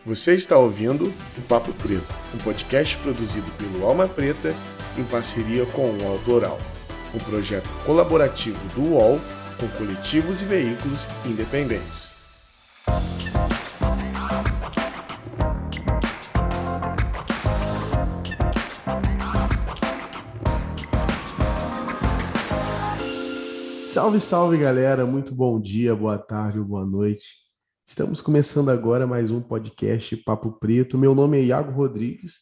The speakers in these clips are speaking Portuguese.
Você está ouvindo o Papo Preto, um podcast produzido pelo Alma Preta em parceria com o UOL Doral, um projeto colaborativo do UOL com coletivos e veículos independentes. Salve, salve galera, muito bom dia, boa tarde ou boa noite. Estamos começando agora mais um podcast Papo Preto. Meu nome é Iago Rodrigues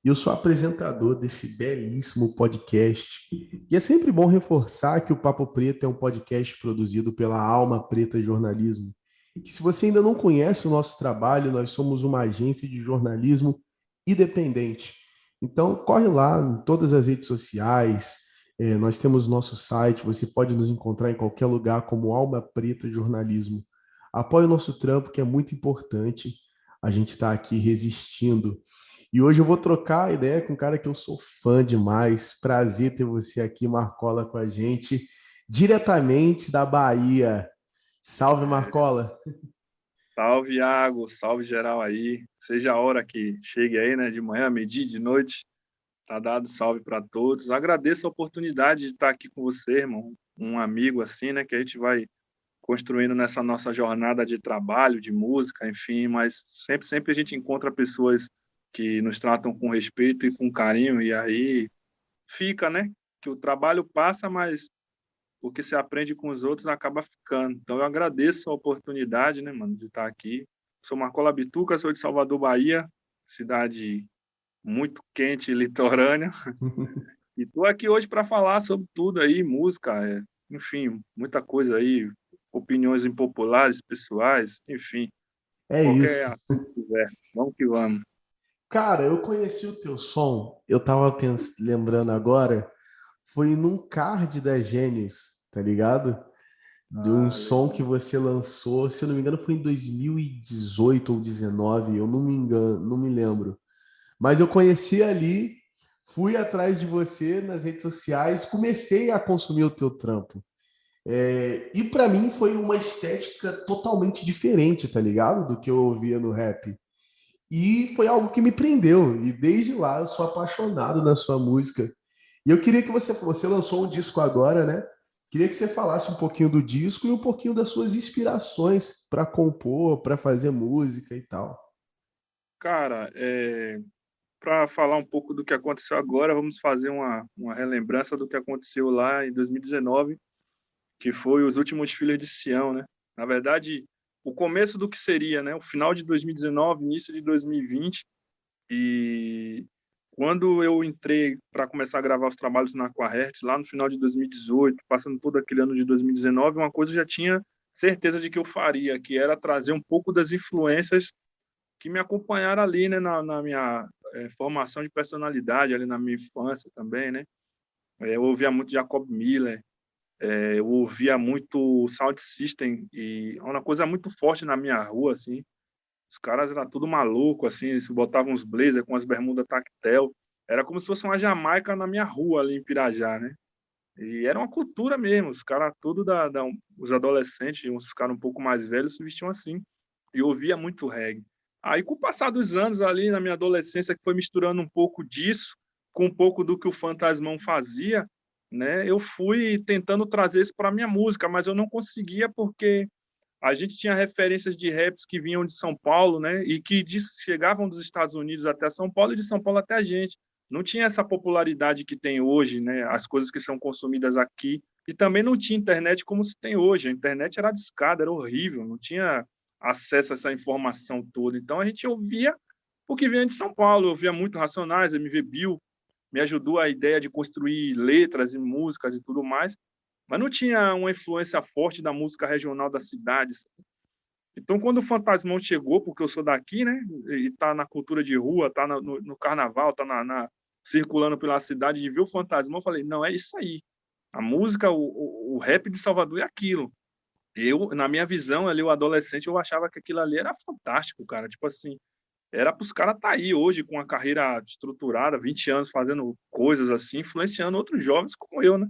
e eu sou apresentador desse belíssimo podcast. E é sempre bom reforçar que o Papo Preto é um podcast produzido pela Alma Preta Jornalismo. Que se você ainda não conhece o nosso trabalho, nós somos uma agência de jornalismo independente. Então, corre lá em todas as redes sociais. Nós temos nosso site, você pode nos encontrar em qualquer lugar como Alma Preta Jornalismo. Apoie o nosso trampo, que é muito importante. A gente está aqui resistindo. E hoje eu vou trocar a ideia com um cara que eu sou fã demais. Prazer ter você aqui, Marcola, com a gente, diretamente da Bahia. Salve, Marcola. Salve, Iago, salve geral aí. Seja a hora que chegue aí, né? De manhã, meio-dia, de noite. Tá dado salve para todos. Agradeço a oportunidade de estar aqui com você, irmão. Um amigo assim, né? Que a gente vai construindo nessa nossa jornada de trabalho, de música, enfim. Mas sempre a gente encontra pessoas que nos tratam com respeito e com carinho. E aí fica, né? Que o trabalho passa, mas o que se aprende com os outros acaba ficando. Então, eu agradeço a oportunidade, né, mano, de estar aqui. Sou Marcola Bituca, sou de Salvador, Bahia, cidade muito quente e litorânea. E estou aqui hoje para falar sobre tudo aí, música, enfim, muita coisa aí, opiniões impopulares, pessoais, enfim, É qualquer isso. assunto que tiver. Vamos que vamos. Cara, eu conheci o teu som, eu tava lembrando agora, foi num card da Gênios, tá ligado? De um Ah, som que legal. você lançou, se eu não me engano, foi em 2018 ou 19, eu não me engano, não me lembro. Mas eu conheci ali, fui atrás de você nas redes sociais, comecei a consumir o teu trampo. E para mim foi uma estética totalmente diferente, tá ligado? Do que eu ouvia no rap. E foi algo que me prendeu. E desde lá eu sou apaixonado na sua música. E eu queria que você lançou um disco agora, né? Queria que você falasse um pouquinho do disco e um pouquinho das suas inspirações para compor, para fazer música e tal. Cara, para falar um pouco do que aconteceu agora, vamos fazer uma relembrança do que aconteceu lá em 2019, que foi os últimos Filhos de Sião, né? Na verdade, o começo do que seria, né? O final de 2019, início de 2020. E quando eu entrei para começar a gravar os trabalhos na Aquahertz, lá no final de 2018, passando todo aquele ano de 2019, uma coisa eu já tinha certeza de que eu faria, que era trazer um pouco das influências que me acompanharam ali, né, na minha formação de personalidade, ali na minha infância também, né? Eu ouvia muito Jacob Miller, eu ouvia muito Sound System, e é uma coisa muito forte na minha rua, assim. Os caras eram tudo maluco, assim, eles botavam uns blazer com as bermudas tactel. Era como se fosse uma Jamaica na minha rua ali em Pirajá, né? E era uma cultura mesmo, os caras tudo os adolescentes, uns ficaram um pouco mais velhos, se vestiam assim. E eu ouvia muito reggae. Aí, com o passar dos anos ali na minha adolescência, que foi misturando um pouco disso com um pouco do que o Fantasmão fazia, né? Eu fui tentando trazer isso para minha música, mas eu não conseguia porque a gente tinha referências de raps que vinham de São Paulo, né? E que chegavam dos Estados Unidos até São Paulo e de São Paulo até a gente. Não tinha essa popularidade que tem hoje, né? As coisas que são consumidas aqui. E também não tinha internet como se tem hoje. A internet era discada, era horrível, não tinha acesso a essa informação toda. Então a gente ouvia o que vinha de São Paulo. Eu ouvia muito Racionais, MV Bill, me ajudou a ideia de construir letras e músicas e tudo mais, mas não tinha uma influência forte da música regional da cidade. Então, quando o Fantasmão chegou, porque eu sou daqui, né, e tá na cultura de rua, tá no carnaval, tá circulando pela cidade, de ver o Fantasmão, eu falei, não, é isso aí. A música, o rap de Salvador é aquilo. Eu, na minha visão, ali, o adolescente, eu achava que aquilo ali era fantástico, cara. Tipo assim, era para os caras estar aí hoje com uma carreira estruturada, 20 anos fazendo coisas assim, influenciando outros jovens como eu, né?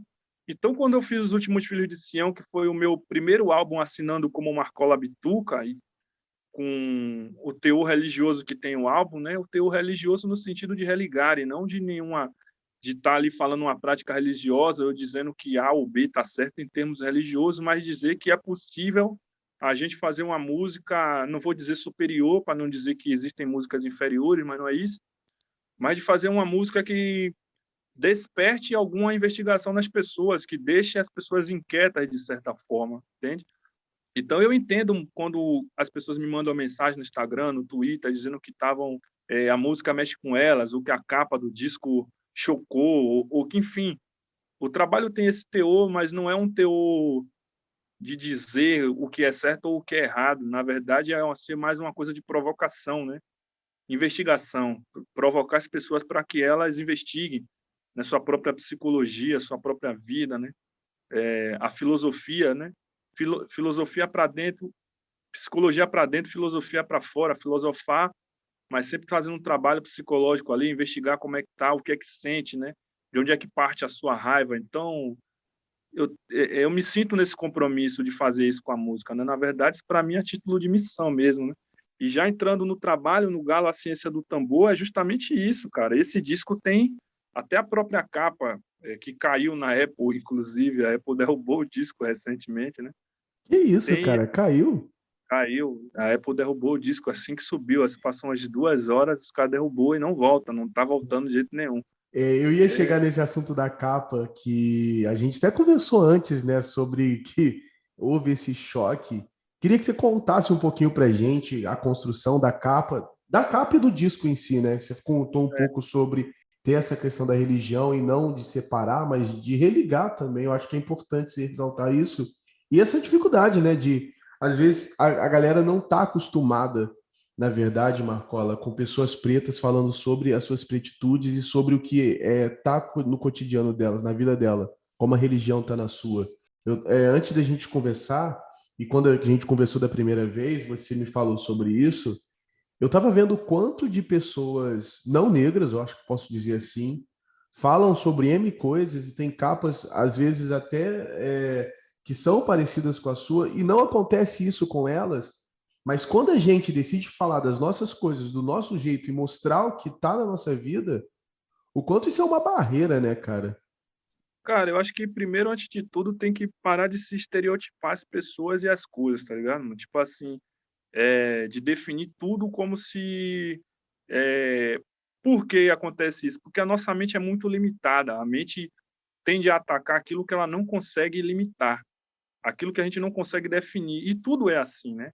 Então, quando eu fiz Os Últimos Filhos de Sião, que foi o meu primeiro álbum assinando como Marcola Bituca, com o teor religioso que tem o álbum, né? O teor religioso no sentido de religar e não de estar ali falando uma prática religiosa ou dizendo que A ou B está certo em termos religiosos, mas dizer que é possível a gente fazer uma música, não vou dizer superior, para não dizer que existem músicas inferiores, mas não é isso, mas de fazer uma música que desperte alguma investigação nas pessoas, que deixe as pessoas inquietas de certa forma, entende? Então eu entendo quando as pessoas me mandam mensagem no Instagram, no Twitter, dizendo que a música mexe com elas, ou que a capa do disco chocou, ou que, enfim, o trabalho tem esse teor, mas não é um teor de dizer o que é certo ou o que é errado. Na verdade, ser mais uma coisa de provocação, né? Investigação, provocar as pessoas para que elas investiguem na sua própria psicologia, sua própria vida, né? A filosofia, né? Filosofia para dentro, psicologia para dentro, filosofia para fora, filosofar, mas sempre fazendo um trabalho psicológico ali, investigar como é que tá, o que é que sente, né? De onde é que parte a sua raiva. Então, eu me sinto nesse compromisso de fazer isso com a música, né? Na verdade, isso para mim é título de missão mesmo, né? E já entrando no trabalho, no Galo, a Ciência do Tambor, é justamente isso, cara. Esse disco tem até a própria capa, que caiu na Apple, inclusive, a Apple derrubou o disco recentemente, né? Que isso, Tem, cara? Caiu? caiu, a Apple derrubou o disco assim que subiu, passam umas 2 horas, os caras derrubou e não volta, não tá voltando de jeito nenhum. Eu ia chegar nesse assunto da capa que a gente até conversou antes, né, sobre que houve esse choque. Queria que você contasse um pouquinho pra gente a construção da capa e do disco em si, né? Você contou um pouco sobre ter essa questão da religião e não de separar, mas de religar também. Eu acho que é importante você ressaltar isso. E essa dificuldade, né, de às vezes a galera não tá acostumada, na verdade, Marcola, com pessoas pretas falando sobre as suas pretitudes e sobre o que tá no cotidiano delas, na vida dela, como a religião tá na sua. Antes da gente conversar, e quando a gente conversou da primeira vez, você me falou sobre isso, eu estava vendo o quanto de pessoas não negras, eu acho que posso dizer assim, falam sobre M coisas e tem capas, às vezes até que são parecidas com a sua, e não acontece isso com elas, mas quando a gente decide falar das nossas coisas, do nosso jeito e mostrar o que está na nossa vida, o quanto isso é uma barreira, né, cara? Cara, eu acho que primeiro, antes de tudo, tem que parar de se estereotipar as pessoas e as coisas, tá ligado, mano? Tipo assim, de definir tudo como se. É, por que acontece isso? Porque a nossa mente é muito limitada. A mente tende a atacar aquilo que ela não consegue limitar, aquilo que a gente não consegue definir. E tudo é assim, né?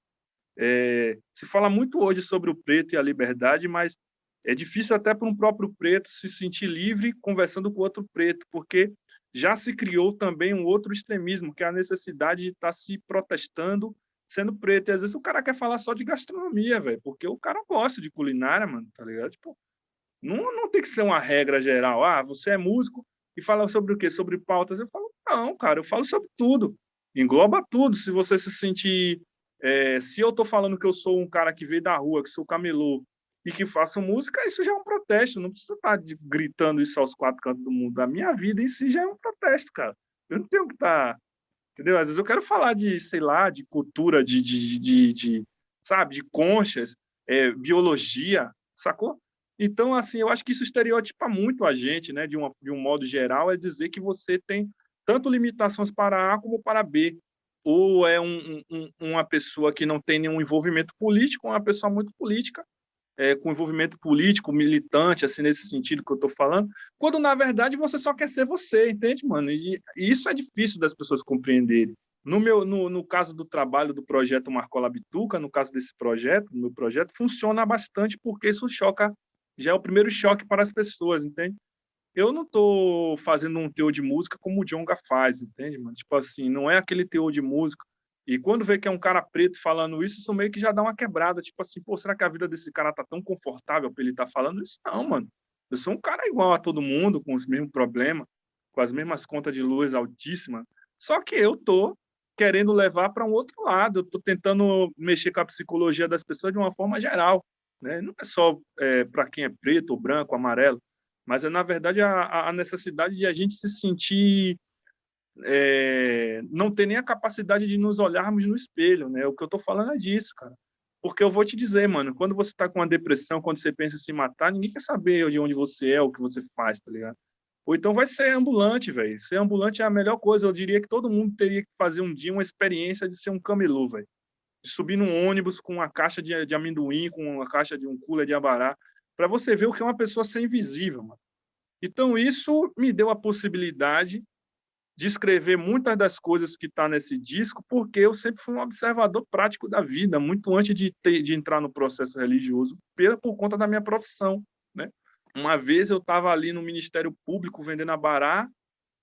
Se fala muito hoje sobre o preto e a liberdade, mas é difícil até para um próprio preto se sentir livre conversando com outro preto, porque já se criou também um outro extremismo, que é a necessidade de estar se protestando sendo preto. E às vezes o cara quer falar só de gastronomia, velho, porque o cara gosta de culinária, mano, tá ligado? Tipo, não tem que ser uma regra geral. Ah, você é músico e fala sobre o quê? Sobre pautas. Eu falo, não, cara, eu falo sobre tudo. Engloba tudo. Se você se sentir. Se eu tô falando que eu sou um cara que veio da rua, que sou camelô e que faço música, isso já é um protesto. Não precisa estar gritando isso aos 4 cantos do mundo. A minha vida em si já é um protesto, cara. Eu não tenho que estar. Entendeu? Às vezes eu quero falar de, sei lá, de cultura, sabe, de conchas, biologia, sacou? Então, assim, eu acho que isso estereotipa muito a gente, né, de um modo geral, é dizer que você tem tanto limitações para A como para B. Ou é uma pessoa que não tem nenhum envolvimento político, ou uma pessoa muito política, com envolvimento político, militante, assim, nesse sentido que eu estou falando, quando na verdade você só quer ser você, entende, mano? E isso é difícil das pessoas compreenderem. No caso do trabalho do projeto Marcola Bituca, no caso desse projeto, no meu projeto, funciona bastante porque isso choca, já é o primeiro choque para as pessoas, entende? Eu não estou fazendo um teor de música como o Djonga faz, entende, mano? Tipo assim, não é aquele teor de música. E quando vê que é um cara preto falando isso meio que já dá uma quebrada. Tipo assim, pô, será que a vida desse cara tá tão confortável pra ele estar falando isso? Não, mano. Eu sou um cara igual a todo mundo, com os mesmos problemas, com as mesmas contas de luz altíssimas. Só que eu tô querendo levar para um outro lado. Eu tô tentando mexer com a psicologia das pessoas de uma forma geral, né? Não é só para quem é preto, ou branco, ou amarelo, mas é, na verdade, a necessidade de a gente se sentir, não ter nem a capacidade de nos olharmos no espelho, né? O que eu estou falando é disso, cara. Porque eu vou te dizer, mano, quando você tá com uma depressão, quando você pensa em se matar, ninguém quer saber de onde você é, o que você faz, tá ligado? Ou então vai ser ambulante, velho. Ser ambulante é a melhor coisa. Eu diria que todo mundo teria que fazer um dia uma experiência de ser um camelô, velho. De subir num ônibus com uma caixa de amendoim, com uma caixa de um cooler de abará, para você ver o que é uma pessoa ser invisível, mano. Então isso me deu a possibilidade de escrever muitas das coisas que tá nesse disco, porque eu sempre fui um observador prático da vida, muito antes de entrar no processo religioso, por conta da minha profissão, né? Uma vez eu estava ali no Ministério Público vendendo abará,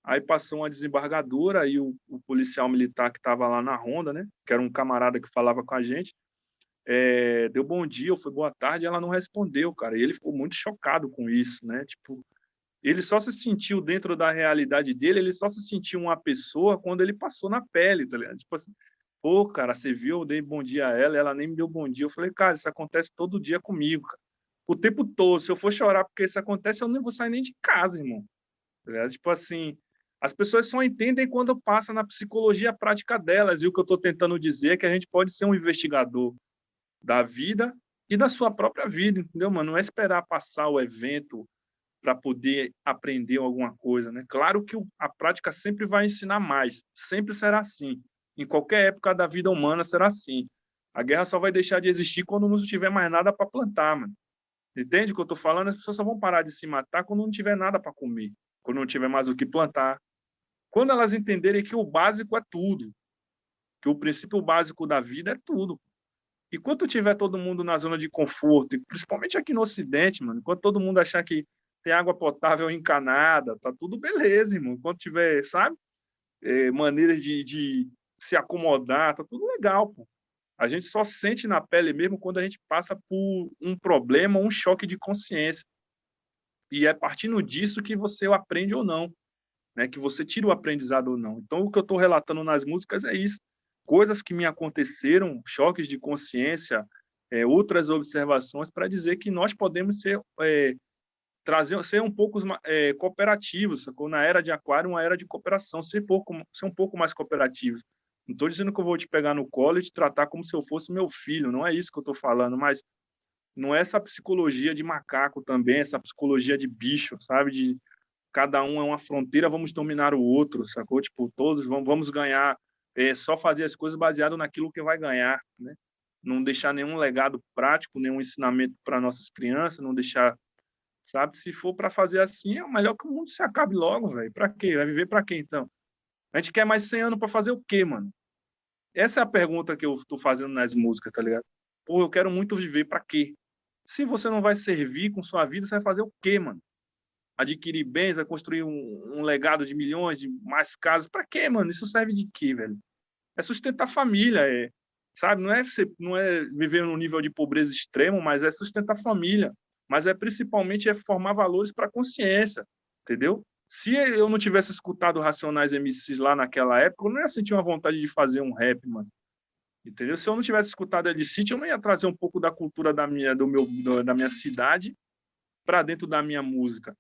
aí passou uma desembargadora e o policial militar que estava lá na ronda, né? Que era um camarada que falava com a gente, deu bom dia, ou foi boa tarde, e ela não respondeu, cara. E ele ficou muito chocado com isso, né? Tipo, ele só se sentiu dentro da realidade dele, ele só se sentiu uma pessoa quando ele passou na pele, tá ligado? Tipo assim, pô, cara, você viu, eu dei bom dia a ela, ela nem me deu bom dia. Eu falei, cara, isso acontece todo dia comigo, cara. O tempo todo. Se eu for chorar porque isso acontece, eu nem vou sair nem de casa, irmão. Tá ligado? Tipo assim, as pessoas só entendem quando passa na psicologia prática delas. E o que eu estou tentando dizer é que a gente pode ser um investigador da vida e da sua própria vida, entendeu, mano? Não é esperar passar o evento para poder aprender alguma coisa, né? Claro que a prática sempre vai ensinar mais, sempre será assim. Em qualquer época da vida humana será assim. A guerra só vai deixar de existir quando não tiver mais nada para plantar, mano. Entende o que eu estou falando? As pessoas só vão parar de se matar quando não tiver nada para comer, quando não tiver mais o que plantar. Quando elas entenderem que o básico é tudo, que o princípio básico da vida é tudo. Enquanto tiver todo mundo na zona de conforto, e principalmente aqui no Ocidente, mano, enquanto todo mundo achar que tem água potável encanada, tá tudo beleza, irmão. Enquanto tiver, sabe, maneiras de se acomodar, tá tudo legal, pô. A gente só sente na pele mesmo quando a gente passa por um problema, um choque de consciência. E é partindo disso que você aprende ou não, né? Que você tira o aprendizado ou não. Então, o que eu estou relatando nas músicas é isso. Coisas que me aconteceram, choques de consciência, outras observações para dizer que nós podemos ser um pouco cooperativos, sacou? Na era de Aquário, uma era de cooperação, ser um pouco mais cooperativos. Não estou dizendo que eu vou te pegar no colo e te tratar como se eu fosse meu filho, não é isso que eu estou falando, mas não é essa psicologia de macaco também, essa psicologia de bicho, sabe? De cada um é uma fronteira, vamos dominar o outro, sacou? Tipo, todos vamos ganhar, só fazer as coisas baseado naquilo que vai ganhar, né? Não deixar nenhum legado prático, nenhum ensinamento para nossas crianças, não deixar, sabe? Se for para fazer assim, é melhor que o mundo se acabe logo, velho. Para quê? Vai viver para quê, então? A gente quer mais 100 anos para fazer o quê, mano? Essa é a pergunta que eu tô fazendo nas músicas, tá ligado? Pô, eu quero muito viver para quê? Se você não vai servir com sua vida, você vai fazer o quê, mano? Adquirir bens, vai construir um legado de milhões, de mais casas. Para quê, mano? Isso serve de quê, velho? É sustentar a família, sabe? Não é viver num nível de pobreza extremo, mas é sustentar a família. Mas principalmente formar valores para a consciência, entendeu? Se eu não tivesse escutado Racionais MCs lá naquela época, eu não ia sentir uma vontade de fazer um rap, mano. Entendeu? Se eu não tivesse escutado Ed City, eu não ia trazer um pouco da cultura da minha cidade para dentro da minha música.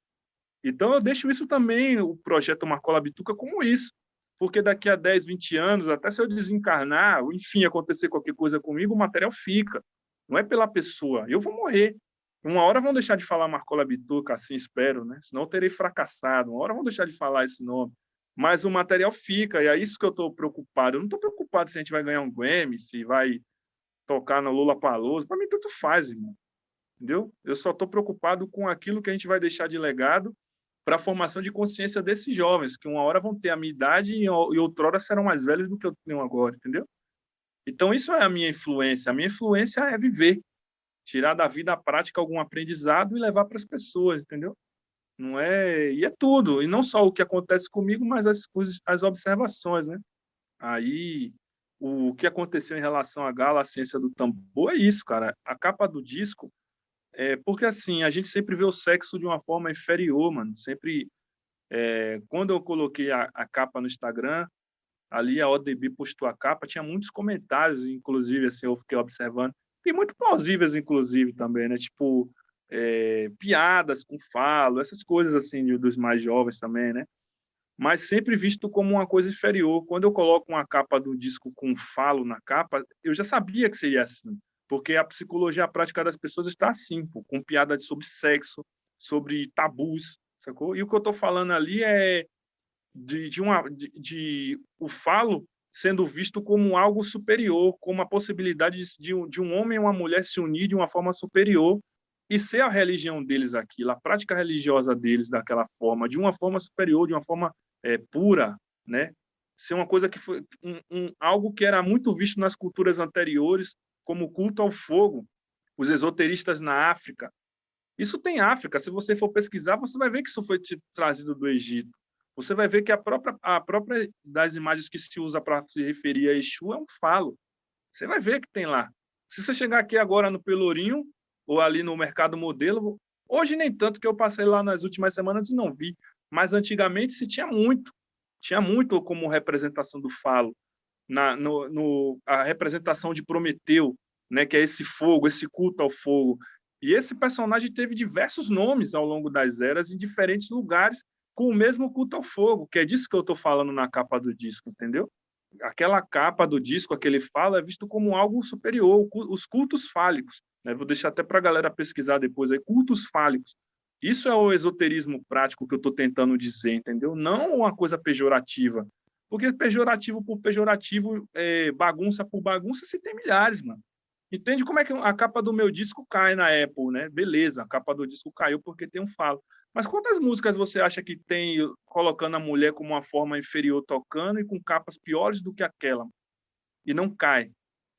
Então eu deixo isso também, o projeto Marcola Bituca, como isso. Porque daqui a 10, 20 anos, até se eu desencarnar, ou enfim, acontecer qualquer coisa comigo, o material fica. Não é pela pessoa. Eu vou morrer. Uma hora vão deixar de falar Marcola Bituca, assim espero, né? Senão eu terei fracassado. Uma hora vão deixar de falar esse nome. Mas o material fica, e é isso que eu estou preocupado. Eu não estou preocupado se a gente vai ganhar um Grammy, se vai tocar no Lollapalooza. Para mim, tanto faz, irmão. Entendeu? Eu só estou preocupado com aquilo que a gente vai deixar de legado para a formação de consciência desses jovens, que uma hora vão ter a minha idade e outrora serão mais velhos do que eu tenho agora, entendeu? Então, isso é a minha influência. A minha influência é viver, tirar da vida a prática algum aprendizado e levar para as pessoas, entendeu? Não é... E é tudo. E não só o que acontece comigo, mas as observações, né? Aí, o que aconteceu em relação à Gala, a Ciência do Tambor, é isso, cara. A capa do disco porque assim, a gente sempre vê o sexo de uma forma inferior, mano. Sempre, quando eu coloquei a capa no Instagram, ali a ODB postou a capa, tinha muitos comentários, inclusive, assim, eu fiquei observando, e muito plausíveis, inclusive, também, né? Tipo, piadas com falo, essas coisas, assim, dos mais jovens também, né? Mas sempre visto como uma coisa inferior. Quando eu coloco uma capa do disco com falo na capa, eu já sabia que seria assim. Porque a psicologia, a prática das pessoas está assim, pô, com piada sobre sexo, sobre tabus, sacou? E o que eu estou falando ali é de o falo sendo visto como algo superior, como a possibilidade de um homem e uma mulher se unir de uma forma superior e ser a religião deles aquilo, a prática religiosa deles daquela forma, de uma forma superior, de uma forma pura, né? Ser uma coisa que foi algo que era muito visto nas culturas anteriores, como o culto ao fogo, os esoteristas na África. Isso tem África, se você for pesquisar, você vai ver que isso foi trazido do Egito. Você vai ver que a própria das imagens que se usa para se referir a Exu é um falo. Você vai ver que tem lá. Se você chegar aqui agora no Pelourinho, ou ali no Mercado Modelo, hoje nem tanto, que eu passei lá nas últimas semanas e não vi, mas antigamente se tinha muito como representação do falo, a representação de Prometeu, né, que é esse fogo, esse culto ao fogo. E esse personagem teve diversos nomes ao longo das eras em diferentes lugares com o mesmo culto ao fogo, que é disso que eu estou falando na capa do disco, entendeu? Aquela capa do disco, aquele falo, é visto como algo superior, os cultos fálicos. Né? Vou deixar até para a galera pesquisar depois aí, cultos fálicos. Isso é o esoterismo prático que eu estou tentando dizer, entendeu? Não uma coisa pejorativa. Porque pejorativo por pejorativo, bagunça por bagunça, se tem milhares, mano. Entende como é que a capa do meu disco cai na Apple, né? Beleza, a capa do disco caiu porque tem um falo. Mas quantas músicas você acha que tem colocando a mulher como uma forma inferior tocando e com capas piores do que aquela? E não cai,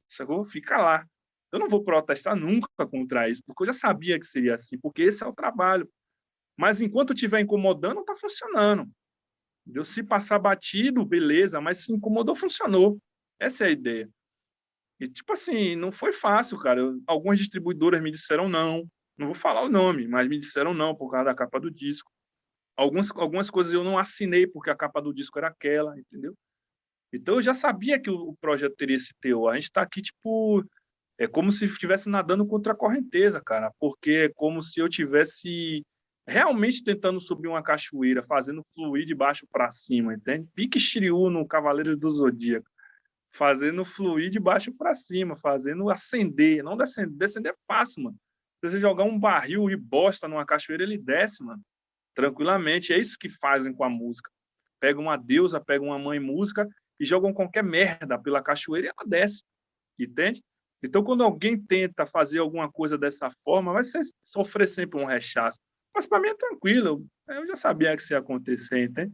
sacou? Fica lá. Eu não vou protestar nunca contra isso, porque eu já sabia que seria assim, porque esse é o trabalho. Mas enquanto estiver incomodando, não está funcionando. Entendeu? Se passar batido, beleza, mas se incomodou, funcionou. Essa é a ideia. E, tipo assim, não foi fácil, cara. Algumas distribuidoras me disseram não vou falar o nome, mas me disseram não por causa da capa do disco. Algumas coisas eu não assinei porque a capa do disco era aquela, entendeu? Então eu já sabia que o projeto teria esse teor. A gente tá aqui, tipo, é como se estivesse nadando contra a correnteza, cara, porque é como se eu tivesse realmente tentando subir uma cachoeira, fazendo fluir de baixo para cima, entende? Pique Shiryu no Cavaleiro do Zodíaco, fazendo fluir de baixo para cima, fazendo ascender, não descender é fácil, mano. Se você jogar um barril e bosta numa cachoeira, ele desce, mano, tranquilamente. É isso que fazem com a música. Pegam uma deusa, pegam uma mãe música e jogam qualquer merda pela cachoeira e ela desce, entende? Então, quando alguém tenta fazer alguma coisa dessa forma, vai sofrer sempre um rechaço. Mas para mim é tranquilo, eu já sabia que isso ia acontecer, entende?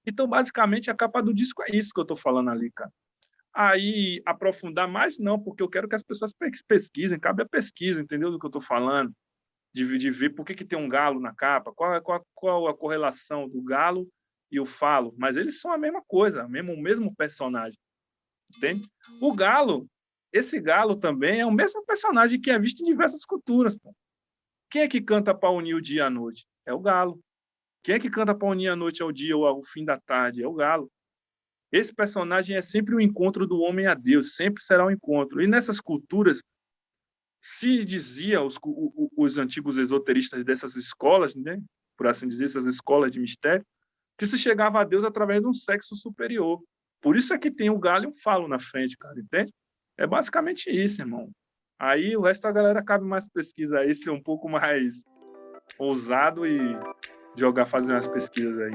Então, basicamente, a capa do disco é isso que eu estou falando ali, cara. Aí, aprofundar mais, não, porque eu quero que as pessoas pesquisem, cabe a pesquisa, entendeu do que eu estou falando? De ver por que tem um galo na capa, qual a correlação do galo e o falo, mas eles são a mesma coisa, o mesmo personagem, entende? O galo, esse galo também é o mesmo personagem que é visto em diversas culturas. Pô. Quem é que canta para unir o dia e a noite? É o galo. Quem é que canta para unir a noite ao dia ou ao fim da tarde? É o galo. Esse personagem é sempre o encontro do homem a Deus, sempre será um encontro. E nessas culturas, se dizia os antigos esoteristas dessas escolas, né, por assim dizer, essas escolas de mistério, que se chegava a Deus através de um sexo superior. Por isso é que tem o galho e um falo na frente, cara, entende? É basicamente isso, irmão. Aí o resto da galera cabe mais pesquisa aí, ser um pouco mais ousado e fazer umas pesquisas aí.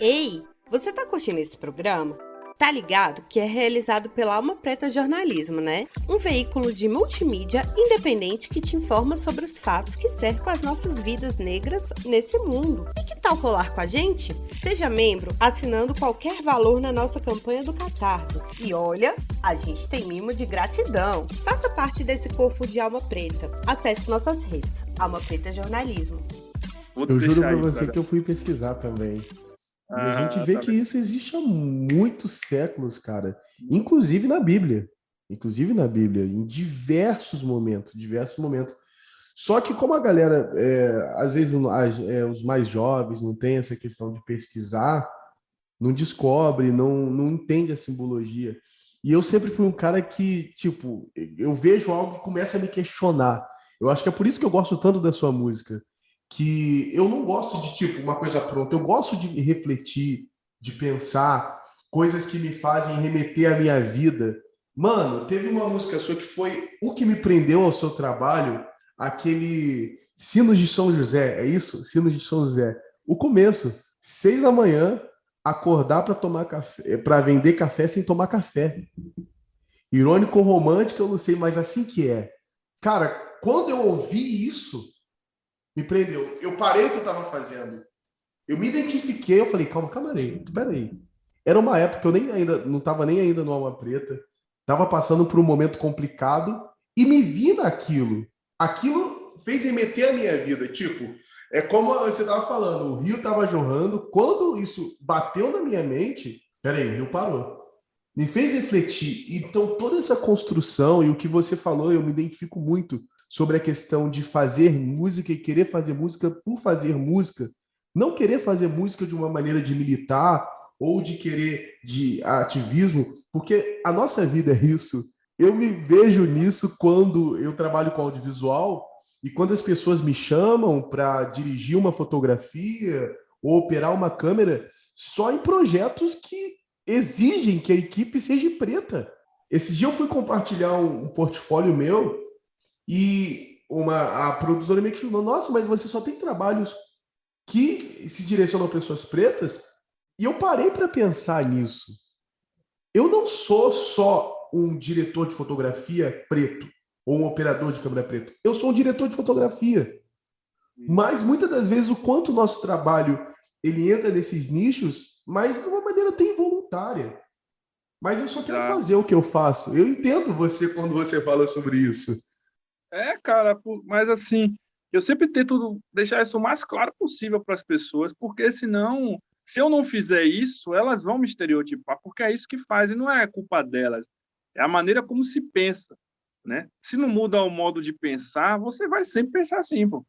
Ei, você tá curtindo esse programa? Tá ligado que é realizado pela Alma Preta Jornalismo, né? Um veículo de multimídia independente que te informa sobre os fatos que cercam as nossas vidas negras nesse mundo. E que tal colar com a gente? Seja membro assinando qualquer valor na nossa campanha do Catarse. E olha, a gente tem mimo de gratidão. Faça parte desse corpo de Alma Preta. Acesse nossas redes, Alma Preta Jornalismo. Eu juro pra você que eu fui pesquisar também. E a gente vê que isso existe há muitos séculos, cara. Inclusive na Bíblia. Em diversos momentos. Só que como a galera, às vezes os mais jovens não tem essa questão de pesquisar, não descobre, não entende a simbologia. E eu sempre fui um cara que, tipo, eu vejo algo que começa a me questionar. Eu acho que é por isso que eu gosto tanto da sua música. Que eu não gosto de, tipo, uma coisa pronta. Eu gosto de refletir, de pensar coisas que me fazem remeter à minha vida, Mano, teve uma música sua que foi o que me prendeu ao seu trabalho, aquele Sinos de São José, é isso? Sinos de São José. O começo, 6 da manhã, acordar para tomar café, para vender café sem tomar café. Irônico ou romântico, eu não sei, mas assim que é. Cara, quando eu ouvi isso, me prendeu. Eu parei o que eu estava fazendo. Eu me identifiquei, eu falei, calma aí, espera aí. Era uma época que eu nem ainda não estava nem ainda no Alma Preta, estava passando por um momento complicado e me vi naquilo. Aquilo fez remeter a minha vida, tipo, é como você estava falando, o rio estava jorrando, quando isso bateu na minha mente, peraí, o rio parou. Me fez refletir. Então, toda essa construção e o que você falou, eu me identifico muito sobre a questão de fazer música e querer fazer música por fazer música, não querer fazer música de uma maneira de militar ou de querer de ativismo, porque a nossa vida é isso. Eu me vejo nisso quando eu trabalho com audiovisual e quando as pessoas me chamam para dirigir uma fotografia ou operar uma câmera, só em projetos que exigem que a equipe seja preta. Esse dia eu fui compartilhar um portfólio meu e a produtora me questionou, nossa, mas você só tem trabalhos que se direcionam a pessoas pretas? E eu parei para pensar nisso. Eu não sou só um diretor de fotografia preto ou um operador de câmera preto. Eu sou um diretor de fotografia. Mas muitas das vezes o quanto o nosso trabalho ele entra nesses nichos, mas de uma maneira até involuntária. Mas eu só quero fazer o que eu faço. Eu entendo você quando você fala sobre isso. Cara, mas assim, eu sempre tento deixar isso o mais claro possível para as pessoas, porque senão, se eu não fizer isso, elas vão me estereotipar, porque é isso que faz, e não é culpa delas, é a maneira como se pensa, né? Se não muda o modo de pensar, você vai sempre pensar assim, pô.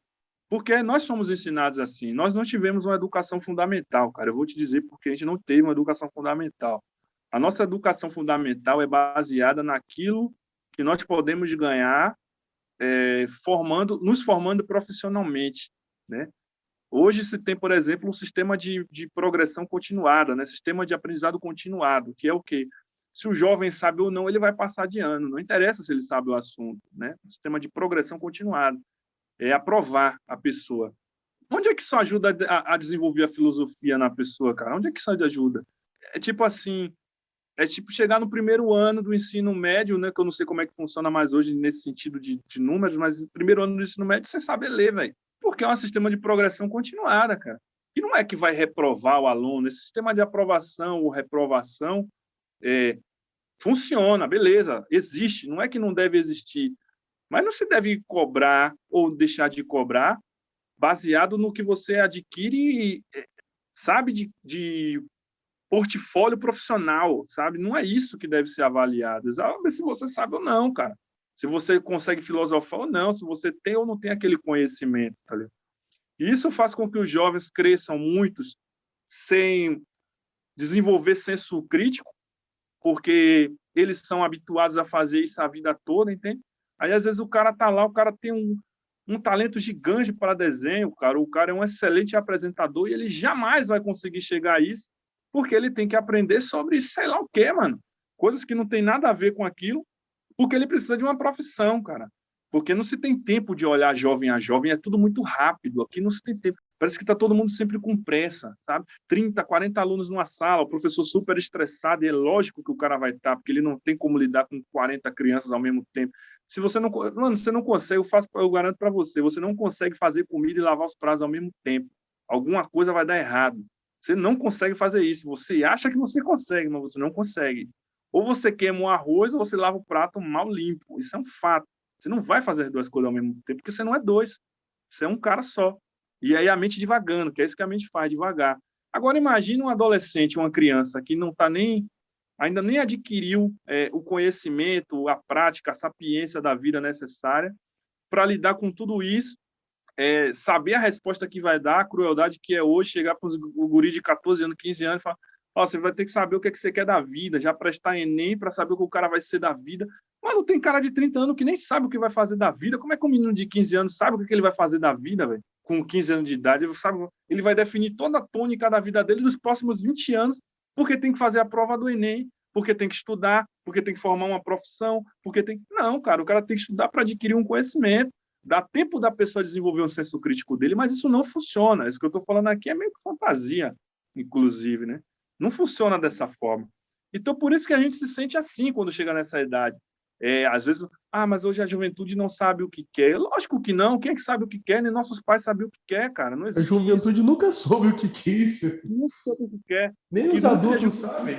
Porque nós somos ensinados assim, nós não tivemos uma educação fundamental, cara, eu vou te dizer porque a gente não teve uma educação fundamental. A nossa educação fundamental é baseada naquilo que nós podemos ganhar nos formando profissionalmente, né? Hoje se tem, por exemplo, um sistema de progressão continuada, né? Sistema de aprendizado continuado, que é o quê? Se o jovem sabe ou não, ele vai passar de ano, não interessa se ele sabe o assunto, né? Sistema de progressão continuada, é aprovar a pessoa. Onde é que isso ajuda a desenvolver a filosofia na pessoa, cara? Onde é que isso ajuda? É tipo assim, chegar no primeiro ano do ensino médio, né, que eu não sei como é que funciona mais hoje nesse sentido de números, mas no primeiro ano do ensino médio você sabe ler, velho. Porque é um sistema de progressão continuada, cara. E não é que vai reprovar o aluno. Esse sistema de aprovação ou reprovação funciona, beleza, existe. Não é que não deve existir. Mas não se deve cobrar ou deixar de cobrar baseado no que você adquire, sabe, de portfólio profissional, sabe? Não é isso que deve ser avaliado. Se você sabe ou não, cara. Se você consegue filosofar ou não, se você tem ou não tem aquele conhecimento, tá ligado? E isso faz com que os jovens cresçam muitos sem desenvolver senso crítico, porque eles são habituados a fazer isso a vida toda, entende? Aí, às vezes, o cara tá lá, o cara tem um talento gigante para desenho, cara. O cara é um excelente apresentador e ele jamais vai conseguir chegar a isso, porque ele tem que aprender sobre sei lá o quê, mano. Coisas que não tem nada a ver com aquilo, porque ele precisa de uma profissão, cara. Porque não se tem tempo de olhar jovem a jovem, é tudo muito rápido. Aqui não se tem tempo. Parece que está todo mundo sempre com pressa, sabe? 30, 40 alunos numa sala, o professor super estressado, e é lógico que o cara vai estar, porque ele não tem como lidar com 40 crianças ao mesmo tempo. Se você não, mano, você não consegue, eu garanto para você não consegue fazer comida e lavar os pratos ao mesmo tempo. Alguma coisa vai dar errado. Você não consegue fazer isso. Você acha que você consegue, mas você não consegue. Ou você queima o arroz ou você lava o prato mal limpo. Isso é um fato. Você não vai fazer duas coisas ao mesmo tempo, porque você não é dois. Você é um cara só. E aí a mente devagando, que é isso que a mente faz, devagar. Agora imagine um adolescente, uma criança que não está ainda nem adquiriu o conhecimento, a prática, a sapiência da vida necessária para lidar com tudo isso, saber a resposta que vai dar, a crueldade que é hoje, chegar para o guri de 14 anos, 15 anos e falar, você vai ter que saber o que é que você quer da vida, já prestar Enem para saber o que o cara vai ser da vida. Mas não tem cara de 30 anos que nem sabe o que vai fazer da vida. Como é que um menino de 15 anos sabe o que ele vai fazer da vida, velho? Com 15 anos de idade, ele vai definir toda a tônica da vida dele nos próximos 20 anos, porque tem que fazer a prova do Enem. porque tem que estudar, porque tem que formar uma profissão, porque tem... Não, cara, o cara tem que estudar para adquirir um conhecimento. Dá tempo da pessoa desenvolver um senso crítico dele, mas isso não funciona. Isso que eu estou falando aqui é meio que fantasia, inclusive, né? Não funciona dessa forma. Então, por isso que a gente se sente assim quando chega nessa idade. Às vezes, mas hoje a juventude não sabe o que quer. Lógico que não. Quem é que sabe o que quer? Nem nossos pais sabem o que quer, cara. Não A existe juventude isso. nunca soube o que quis. Não sabe o que quer. Nem os adultos sabem.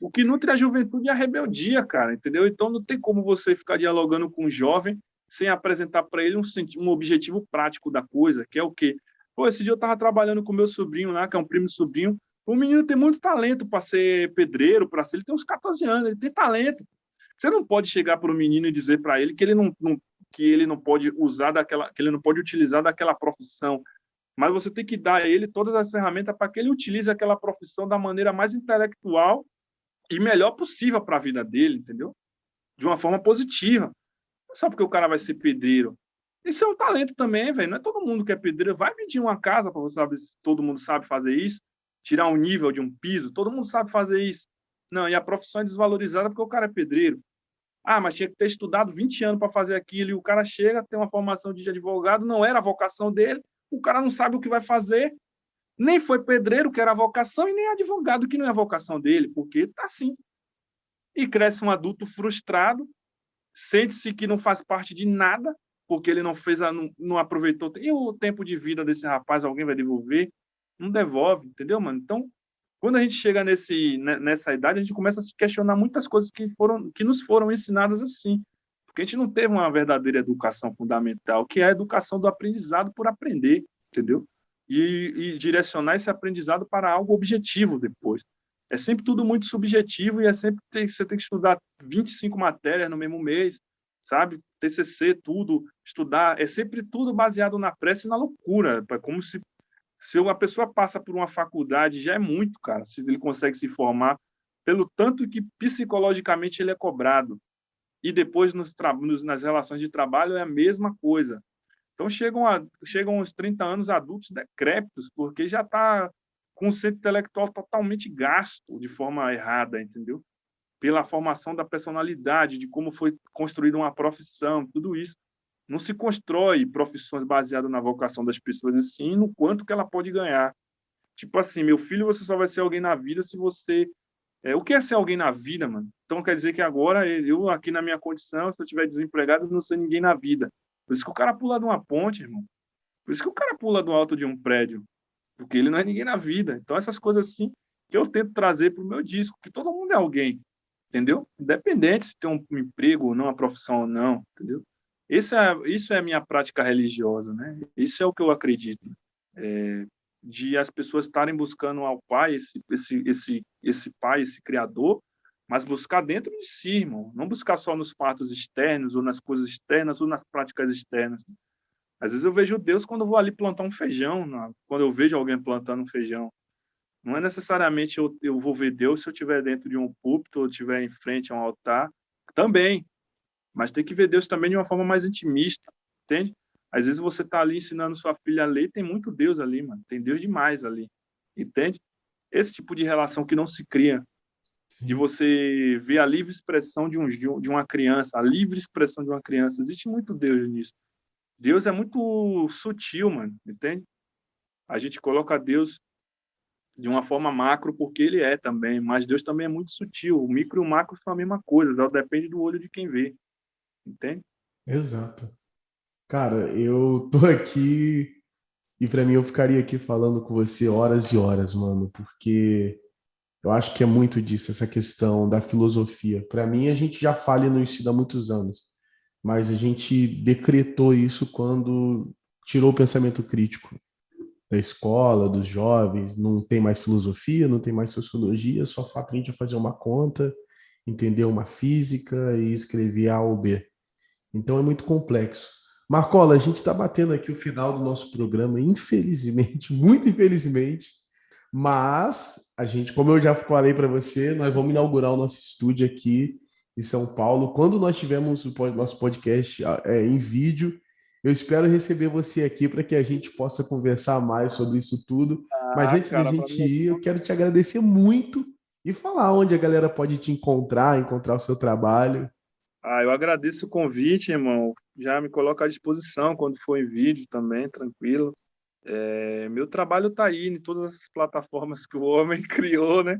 O que nutre a juventude é a rebeldia, cara, entendeu? Então não tem como você ficar dialogando com um jovem sem apresentar para ele um objetivo prático da coisa, que é o quê? Pô, esse dia eu estava trabalhando com meu sobrinho lá, que é um primo sobrinho. O menino tem muito talento para ser pedreiro, ele tem uns 14 anos, ele tem talento. Você não pode chegar para o menino e dizer para ele que ele não pode usar que ele não pode utilizar daquela profissão, mas você tem que dar a ele todas as ferramentas para que ele utilize aquela profissão da maneira mais intelectual e melhor possível para a vida dele, entendeu? De uma forma positiva. Não só porque o cara vai ser pedreiro. Isso é um talento também, velho. Não é todo mundo que é pedreiro. Vai medir uma casa para você saber se todo mundo sabe fazer isso, tirar um nível de um piso, todo mundo sabe fazer isso. Não, e a profissão é desvalorizada porque o cara é pedreiro. Mas tinha que ter estudado 20 anos para fazer aquilo, e o cara chega, tem uma formação de advogado, não era a vocação dele, o cara não sabe o que vai fazer, nem foi pedreiro, que era a vocação, e nem advogado, que não é a vocação dele, porque tá assim. E cresce um adulto frustrado, sente-se que não faz parte de nada, porque ele não aproveitou. E o tempo de vida desse rapaz, alguém vai devolver? Não devolve, entendeu, mano? Então, quando a gente chega nessa idade, a gente começa a se questionar muitas coisas que nos foram ensinadas assim. Porque a gente não teve uma verdadeira educação fundamental, que é a educação do aprendizado por aprender, entendeu? E direcionar esse aprendizado para algo objetivo depois. É sempre tudo muito subjetivo e você tem que estudar 25 matérias no mesmo mês, sabe? TCC, tudo, estudar. É sempre tudo baseado na pressa e na loucura. É como se uma pessoa passa por uma faculdade, já é muito, cara, se ele consegue se formar, pelo tanto que psicologicamente ele é cobrado. E depois nas relações de trabalho é a mesma coisa. Então chegam uns 30 anos adultos decrépitos, porque já está com o centro intelectual totalmente gasto de forma errada, entendeu? Pela formação da personalidade, de como foi construída uma profissão, tudo isso. Não se constrói profissões baseadas na vocação das pessoas, e sim no quanto que ela pode ganhar. Tipo assim, meu filho, você só vai ser alguém na vida se você... o que é ser alguém na vida, mano? Então quer dizer que agora, eu aqui na minha condição, se eu estiver desempregado, eu não sou ninguém na vida. Por isso que o cara pula de uma ponte, irmão. Por isso que o cara pula do alto de um prédio. Porque ele não é ninguém na vida. Então essas coisas assim que eu tento trazer para o meu disco, que todo mundo é alguém, entendeu? Independente se tem um emprego ou não, uma profissão ou não, entendeu? Isso é a minha prática religiosa, né? Isso é o que eu acredito. De as pessoas estarem buscando ao Pai, esse Pai, esse Criador, mas buscar dentro de si, irmão. Não buscar só nos fatos externos, ou nas coisas externas, ou nas práticas externas. Às vezes eu vejo Deus quando eu vou ali plantar um feijão, quando eu vejo alguém plantando um feijão. Não é necessariamente eu vou ver Deus se eu estiver dentro de um púlpito ou estiver em frente a um altar. Também. Mas tem que ver Deus também de uma forma mais intimista, entende? Às vezes você está ali ensinando sua filha a ler, tem muito Deus ali, mano. Tem Deus demais ali, entende? Esse tipo de relação que não se cria, sim, de você ver a livre expressão de uma criança, a livre expressão de uma criança. Existe muito Deus nisso. Deus é muito sutil, mano, entende? A gente coloca Deus de uma forma macro porque ele é também, mas Deus também é muito sutil. O micro e o macro são a mesma coisa, depende do olho de quem vê. Entende? Exato. Cara, eu tô aqui e para mim eu ficaria aqui falando com você horas e horas, mano, porque eu acho que é muito disso, essa questão da filosofia. Para mim, a gente já fala no ensino há muitos anos, mas a gente decretou isso quando tirou o pensamento crítico da escola, dos jovens, não tem mais filosofia, não tem mais sociologia, só aprende a fazer uma conta, entender uma física e escrever A ou B. Então é muito complexo. Marcola, a gente está batendo aqui o final do nosso programa, infelizmente, muito infelizmente, mas a gente, como eu já falei para você, nós vamos inaugurar o nosso estúdio aqui em São Paulo. Quando nós tivermos o nosso podcast em vídeo, eu espero receber você aqui para que a gente possa conversar mais sobre isso tudo. Mas antes da gente ir, eu quero te agradecer muito e falar onde a galera pode te encontrar o seu trabalho. Eu agradeço o convite, irmão. Já me coloco à disposição quando for em vídeo também, tranquilo. Meu trabalho está aí em todas essas plataformas que o homem criou, né?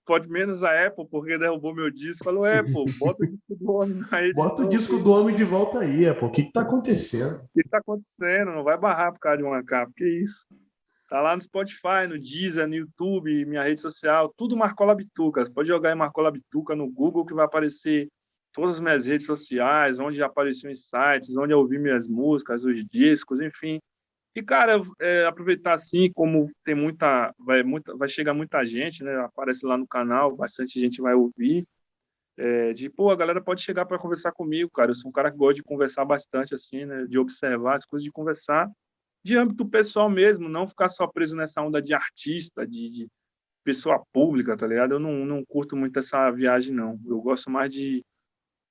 Pode menos a Apple, porque derrubou meu disco. Falou, Apple, bota o disco do homem aí de Bota o novo. disco do homem de volta aí, Apple. O que está acontecendo? O que está acontecendo? Não vai barrar por causa de uma capa. Que isso? Tá lá no Spotify, no Deezer, no YouTube, minha rede social, tudo Marcola Bituca. Você pode jogar em Marcola Bituca no Google que vai aparecer todas as minhas redes sociais, onde já apareciam os sites, onde eu ouvi minhas músicas, os discos, enfim. E, cara, aproveitar assim, como tem vai chegar muita gente, né? Aparece lá no canal, bastante gente vai ouvir. A galera pode chegar para conversar comigo, cara. Eu sou um cara que gosta de conversar bastante, assim, né? De observar as coisas, de conversar de âmbito pessoal mesmo, não ficar só preso nessa onda de artista, de pessoa pública, tá ligado? Eu não curto muito essa viagem, não. Eu gosto mais de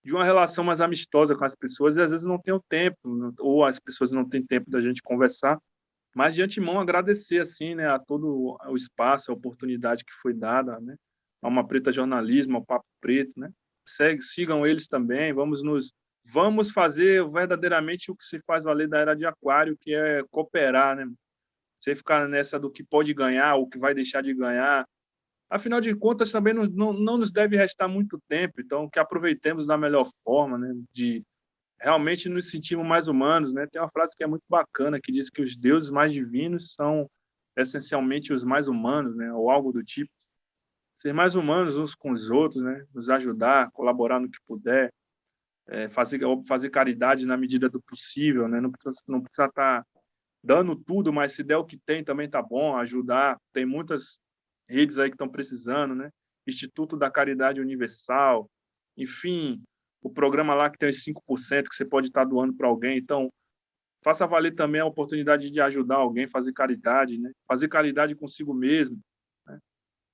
uma relação mais amistosa com as pessoas, e às vezes não tenho tempo, ou as pessoas não têm tempo da gente conversar, mas de antemão agradecer, assim, né, a todo o espaço, a oportunidade que foi dada, né, a Alma Preta Jornalismo, ao Papo Preto, né? Sigam eles também, vamos fazer verdadeiramente o que se faz valer da Era de Aquário, que é cooperar, né? Você ficar nessa do que pode ganhar, o que vai deixar de ganhar. Afinal de contas, também não nos deve restar muito tempo, então que aproveitemos da melhor forma, né? De realmente nos sentirmos mais humanos, né? Tem uma frase que é muito bacana, que diz que os deuses mais divinos são essencialmente os mais humanos, né? Ou algo do tipo. Ser mais humanos uns com os outros, né? Nos ajudar, colaborar no que puder. Fazer caridade na medida do possível, né? Não precisa estar dando tudo, mas se der o que tem também tá bom, ajudar. Tem muitas redes aí que estão precisando, né? Instituto da Caridade Universal, enfim, o programa lá que tem os 5% que você pode estar doando para alguém. Então, faça valer também a oportunidade de ajudar alguém, fazer caridade, né? Fazer caridade consigo mesmo, né?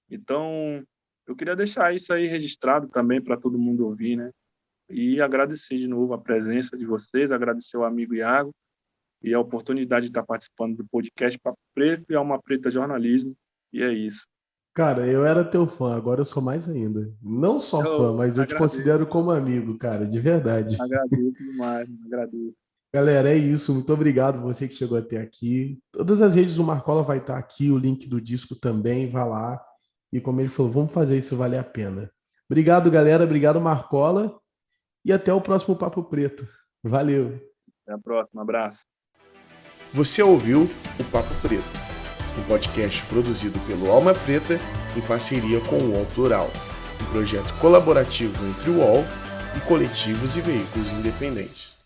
Então, eu queria deixar isso aí registrado também para todo mundo ouvir, né? E agradecer de novo a presença de vocês, agradecer ao amigo Iago e a oportunidade de estar participando do podcast Papo Preto e Alma Preta Jornalismo. E é isso. Cara, eu era teu fã, agora eu sou mais ainda. Não só fã, mas eu te considero como amigo, cara, de verdade. Agradeço demais, agradeço. Galera, é isso. Muito obrigado você que chegou até aqui. Todas as redes do Marcola vai estar aqui, o link do disco também, vá lá. E como ele falou, vamos fazer isso valer a pena. Obrigado, galera. Obrigado, Marcola. E até o próximo Papo Preto. Valeu. Até a próxima. Abraço. Você ouviu o Papo Preto, um podcast produzido pelo Alma Preta em parceria com o UOL Plural, um projeto colaborativo entre o UOL e coletivos e veículos independentes.